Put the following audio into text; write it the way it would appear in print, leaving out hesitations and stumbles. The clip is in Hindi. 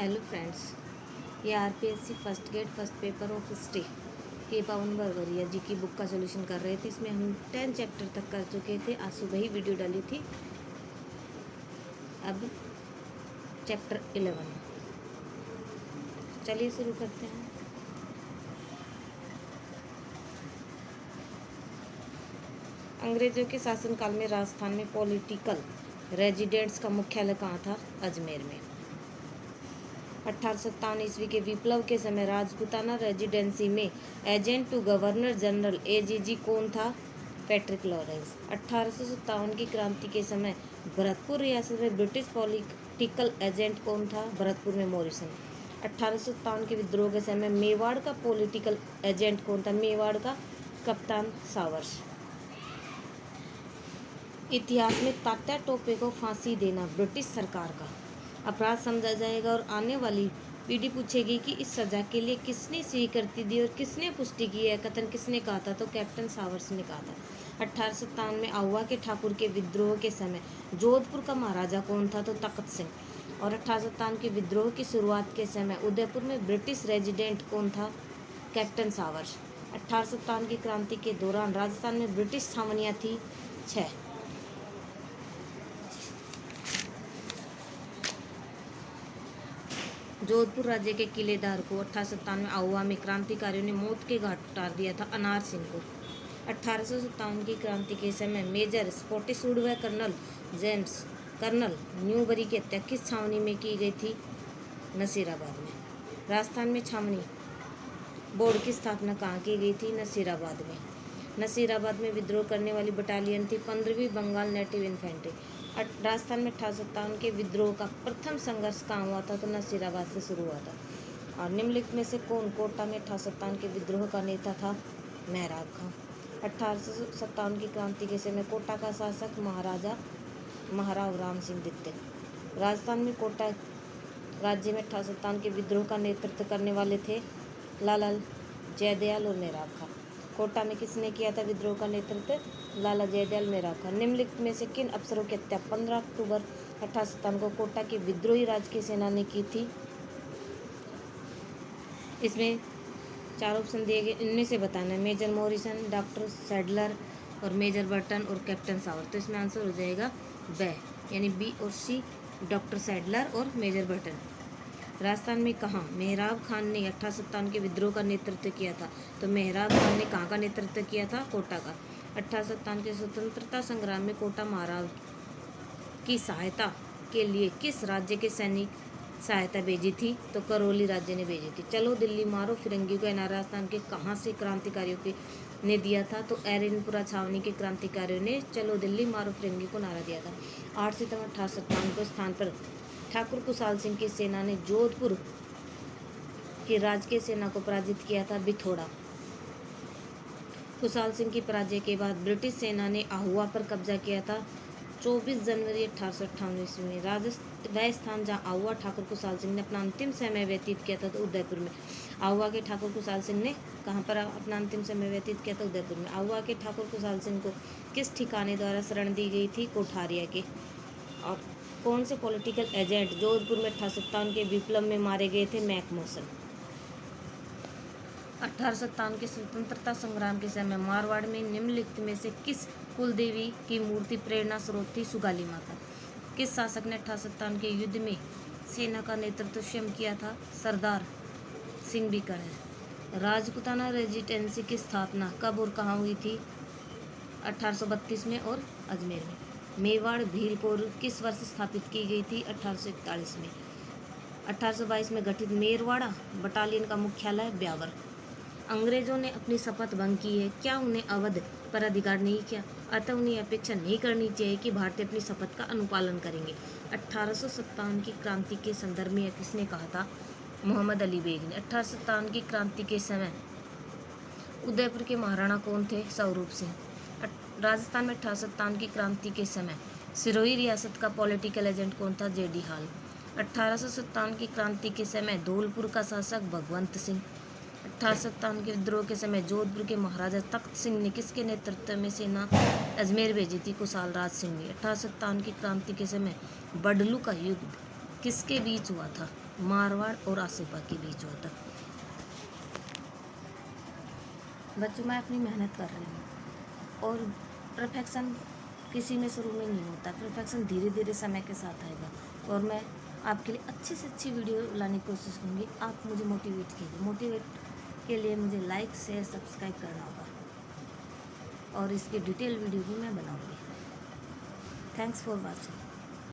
हेलो फ्रेंड्स, ये RPSC first get first paper of history के पावन बरगरिया जी की बुक का सोल्यूशन कर रहे थे। इसमें हम 10 चैप्टर तक कर चुके थे। आज सुबह ही वीडियो डाली थी। अब चैप्टर 11, चलिए शुरू करते हैं। अंग्रेजों के शासनकाल में राजस्थान में पॉलिटिकल रेजिडेंट्स का मुख्यालय कहाँ था? अजमेर में। 1857 ईस्वी के विप्लव के समय राजपूताना रेजिडेंसी में agent to governor general AGG कौन था? Patrick Lawrence. 1857 की क्रांति के समय भरतपुर रियासत में ब्रिटिश पॉलिटिकल एजेंट कौन था? भरतपुर में मॉरिसन। 1857 के विद्रोह के समय मेवाड़ का पॉलिटिकल एजेंट कौन था? मेवाड़ का कप्तान सावर्स। इतिहास में तात्या टोपे को फांसी देना ब्रिटिश सरकार का अपराध समझा जाएगा और आने वाली पीढ़ी पूछेगी कि इस सजा के लिए किसने स्वीकृति दी और किसने पुष्टि की है। कथन किसने कहा था? तो कैप्टन सावर्स ने कहा था। 1857 में आहुआ के ठाकुर के विद्रोह के समय जोधपुर का महाराजा कौन था? तो तख्त सिंह। और 1857 के विद्रोह की शुरुआत के समय उदयपुर में ब्रिटिश रेजिडेंट कौन था? Captain showers. 1857 की क्रांति के दौरान राजस्थान में ब्रिटिश छावनियाँ थी 6। जोधपुर राज्य के किलेदार को 1857 में आहुआ में क्रांतिकारियों ने मौत के घाट उतार दिया था अनार सिंह को। 1857 की क्रांति के समय मेजर स्पॉटिसवुड व कर्नल न्यूबरी की हत्या किस छावनी में की गई थी? नसीराबाद में। राजस्थान में छावनी बोर्ड की स्थापना कहाँ की गई थी? नसीराबाद में। नसीराबाद में विद्रोह करने वाली बटालियन थी 15वीं बंगाल नेटिव इन्फेंट्री। राजस्थान में 1857 के विद्रोह का प्रथम संघर्ष कहाँ हुआ था? तो नसीराबाद से शुरू हुआ था। और निम्नलिखित में से कौन कोटा में 1857 के विद्रोह का नेता था? मेहराब खां। 1857 की क्रांति के समय कोटा का शासक महाराव राम सिंह दित्ते। राजस्थान में कोटा राज्य में 1857 के विद्रोह का नेतृत्व करने वाले थे लाला जयदयाल और मेहराब खां। कोटा में किसने किया था विद्रोह का नेतृत्व? लाला जयदयाल मेहराब खां। निम्नलिखित में से किन अफसरों की हत्या 15 अक्टूबर 1857 को कोटा के विद्रोही राजकीय सेना ने की थी? इसमें 4 ऑप्शन दिए गए, इनमें से बताना है। मेजर मॉरिसन, डॉक्टर सैडलर और मेजर बर्टन और कैप्टन सावर। तो इसमें आंसर हो जाएगा ब, यानी बी और सी, डॉक्टर सैडलर और मेजर बर्टन। राजस्थान में कहाँ मेहराब खान ने 1857 के विद्रोह का नेतृत्व किया था? तो मेहराब खान ने कहाँ का नेतृत्व किया था? कोटा का। 1857 के स्वतंत्रता संग्राम में कोटा महाराव की सहायता के लिए किस राज्य के सैनिक सहायता भेजी थी? तो करौली राज्य ने भेजी थी। चलो दिल्ली मारो फिरंगी को नारा राजस्थान के कहाँ से क्रांतिकारियों के ने दिया था? तो एरनपुरा छावनी के क्रांतिकारियों ने चलो दिल्ली मारो फिरंगी को नारा दिया था। 8 सितंबर 1857 को स्थान पर ठाकुर कुशाल सिंह की सेना ने जोधपुर की राजकीय सेना को पराजित किया था बिथोड़ा। कुशाल सिंह की पराजय के बाद ब्रिटिश सेना ने आहुआ पर कब्जा किया था 24 जनवरी 1858 ईस्वी में। वह स्थान जहां आहुआ ठाकुर कुशाल सिंह ने अपना अंतिम समय व्यतीत किया था तो उदयपुर में। आहुआ के ठाकुर कुशाल सिंह ने कहाँ पर अपना अंतिम समय व्यतीत किया था? उदयपुर में। आहुआ के ठाकुर कुशाल सिंह को किस ठिकाने द्वारा शरण दी गई थी? कोठारिया के। और कौन से पॉलिटिकल एजेंट जोधपुर में 1857 के विप्लव में मारे गए थे? मैकमोसन। 1857 के स्वतंत्रता संग्राम के समय मारवाड़ में निम्नलिखित में से किस कुल देवी की मूर्ति प्रेरणा स्रोत थी? सुगाली माता। किस शासक ने 1857 के युद्ध में सेना का नेतृत्व स्वयं किया था? सरदार सिंह बीकानेर। राजपूताना रेजिडेंसी की स्थापना कब और कहाँ हुई थी? 1832 में और अजमेर में। मेवाड़ भील कोर किस वर्ष स्थापित की गई थी? 1841 में। 1822 में गठित मेरवाड़ा बटालियन का मुख्यालय ब्यावर। अंग्रेजों ने अपनी शपथ भंग की है, क्या उन्हें अवध पर अधिकार नहीं किया? अतः उन्हें अपेक्षा नहीं करनी चाहिए कि भारतीय अपनी शपथ का अनुपालन करेंगे। 1857 की क्रांति के संदर्भ में किसने कहा था? मोहम्मद अली बेग ने। 1857 की क्रांति के समय उदयपुर के महाराणा कौन थे? स्वरूप सिंह। राजस्थान में 1857 की क्रांति के समय सिरोही रियासत का पॉलिटिकल एजेंट कौन था? जेडी हाल। 1857 की क्रांति के समय धौलपुर का शासक भगवंत सिंह। 1857 के विद्रोह के समय जोधपुर के महाराजा तख्त सिंह ने किसके नेतृत्व में सेना अजमेर भेजी थी? कुशाल राज सिंह ने। 1857 की क्रांति के समय बडलू का युद्ध किसके बीच हुआ था? मारवाड़ और आसिफा के बीच हुआ था। बच्चों, मैं अपनी मेहनत कर रही हूँ और परफेक्शन किसी में शुरू में नहीं होता। परफेक्शन धीरे धीरे समय के साथ आएगा और मैं आपके लिए अच्छी से अच्छी वीडियो लाने की कोशिश करूँगी। आप मुझे मोटिवेट कीजिए। मोटिवेट के लिए मुझे लाइक शेयर सब्सक्राइब करना होगा और इसकी डिटेल वीडियो भी मैं बनाऊँगी। Thanks for watching.